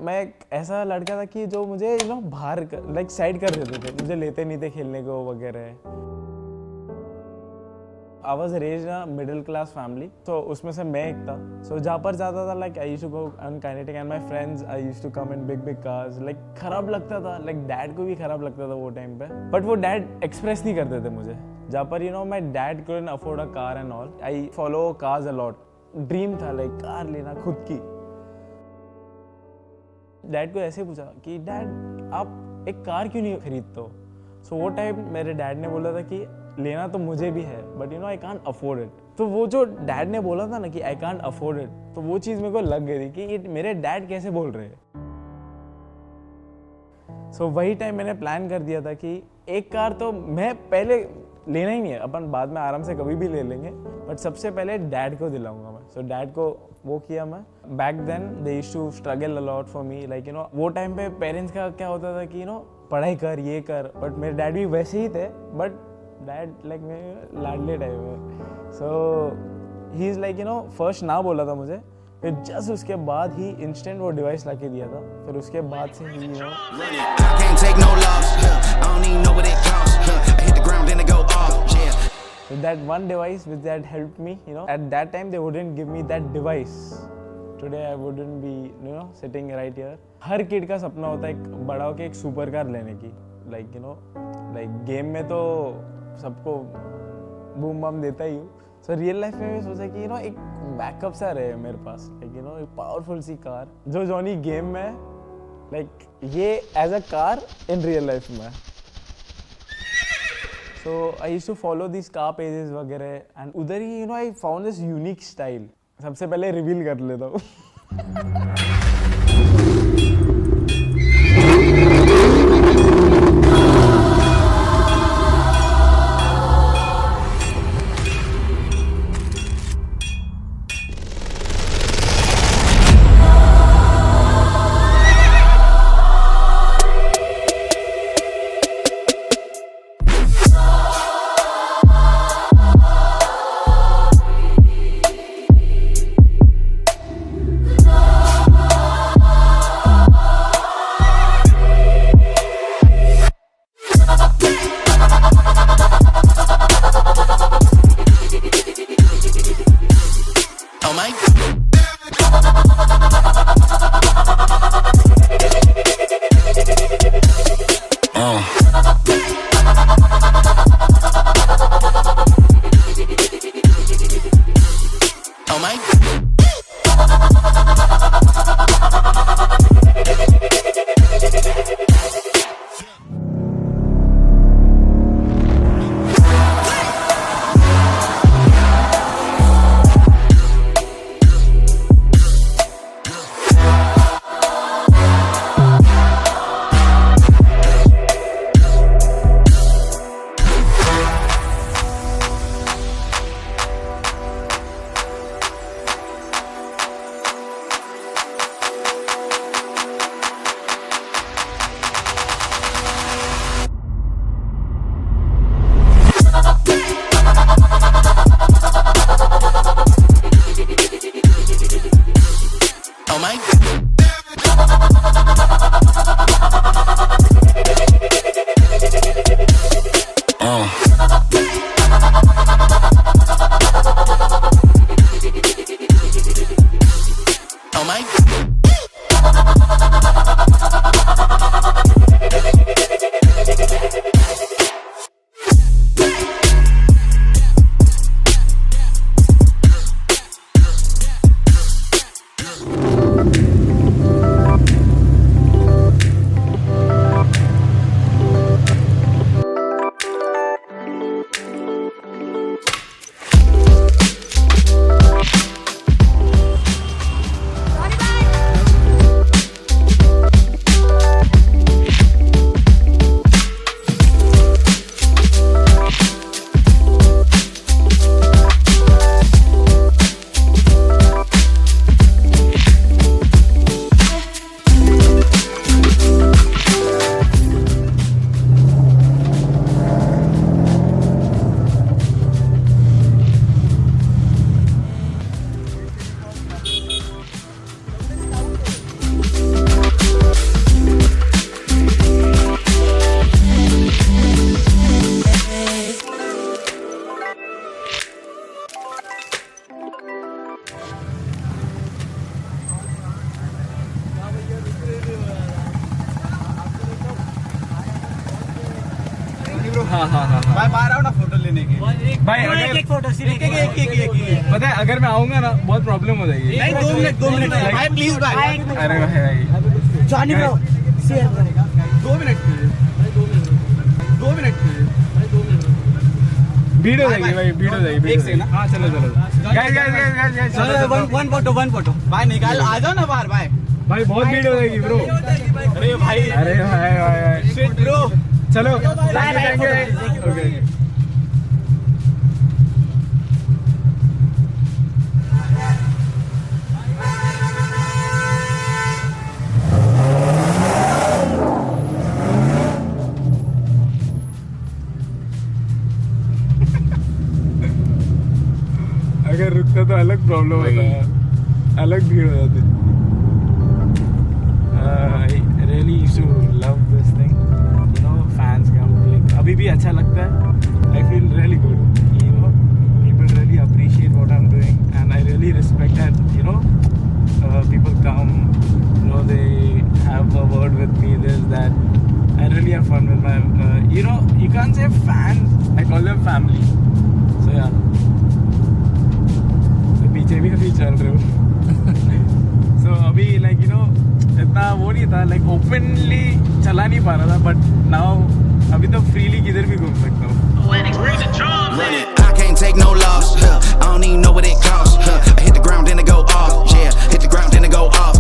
मैं एक ऐसा लड़का था कि जो मुझे बाहर लाइक साइड कर देते थे, मुझे लेते नहीं थे खेलने को वगैरह। I was raised in a middle class family, तो उसमें से मैं एक था। So जहाँ पर जाता था like I used to go on kinetic and my friends I used to come in big cars, like खराब लगता था, like dad को भी खराब लगता था वो टाइम पे, but वो dad express नहीं करते थे मुझे। जहाँ पर my dad couldn't afford a car and all, I follow cars a lot, dream था like कार लेना खुद की। डैड को ऐसे पूछा कि डैड आप एक कार क्यों नहीं खरीदते हो? सो वो टाइम मेरे डैड ने बोला था कि लेना तो मुझे भी है but I can't afford it. तो वो जो डैड ने बोला था ना कि आई कांट अफोर्ड इट, तो वो चीज़ मेरे को लग गई थी कि ये मेरे डैड कैसे बोल रहे हैं। सो वही टाइम मैंने प्लान कर दिया था कि एक कार तो मैं पहले लेना ही नहीं है, अपन बाद में आराम से कभी भी ले लेंगे, बट सबसे पहले डैड को दिलाऊंगा मैं। सो डैड को वो किया मैं। Back then they used to struggle a lot for me, like वो टाइम पे पेरेंट्स का क्या होता था कि पढ़ाई कर ये कर, बट मेरे डैड भी वैसे ही थे, बट डैड लाइक मेरे लाडले टाइप है। सो ही इज़ लाइक फर्स्ट ना बोला था मुझे, फिर जस्ट उसके बाद ही इंस्टेंट वो डिवाइस ला के दिया था, फिर उसके बाद से ही that one device which that helped me, at that time they wouldn't give me that device. Today I wouldn't be, sitting right here. Her kid का सपना होता है एक बड़ा होके एक सुपर कार लेने की, like गेम में तो सबको बूम बम देता ही हूँ। सो रियल लाइफ में भी सोचा कि एक बैकअप सा रहे मेरे पास, एक पावरफुल सी कार जो जॉनी गेम में ये as a car in real life में। So I used to follow these car pages वगैरह and उधर ही I found this unique style। सबसे पहले रिवील कर लेता हूँ। मैं आ रहा हूँ ना फोटो लेने के लिए। भाई अगर एक फोटो एक पता है अगर मैं आऊंगा ना बहुत प्रॉब्लम हो जाएगी। नहीं 2 मिनट भाई प्लीज भाई। अरे भाई जॉनी ब्रो 2 मिनट 2 मिनट भीड़ हो जाएगी भाई, भीड़ हो जाएगी। एक सेकंड। हाँ चलो गाइस वन फोटो भाई निकाल आ जाओ ना बाहर भाई। भाई बहुत भीड़ हो जाएगी ब्रो। अरे भाई अरे भाई शिट ब्रो चलो ओके। अगर रुकता तो अलग प्रॉब्लम होता है, अलग भीड़ हो जाती। I really used to love this thing, you know, fans come, like अभी भी अच्छा लगता है। I feel really good, you know, people really appreciate what I'm doing and I really respect that, you know, people come, you know, they have a word with me, this, that. I really have fun with my, you know, you can't say fans, I call them family, so yeah. पीछे भी अभी चल रहे हो सो अभी like you know इतना वो नहीं था, लाइक ओपनली चला नहीं पा रहा था, बट नाउ अभी तो फ्रीली किधर भी घूम सकता हूँ। I can't take no loss. I don't even know what it costs. I hit the ground then it go off. Yeah, hit the ground then it go off.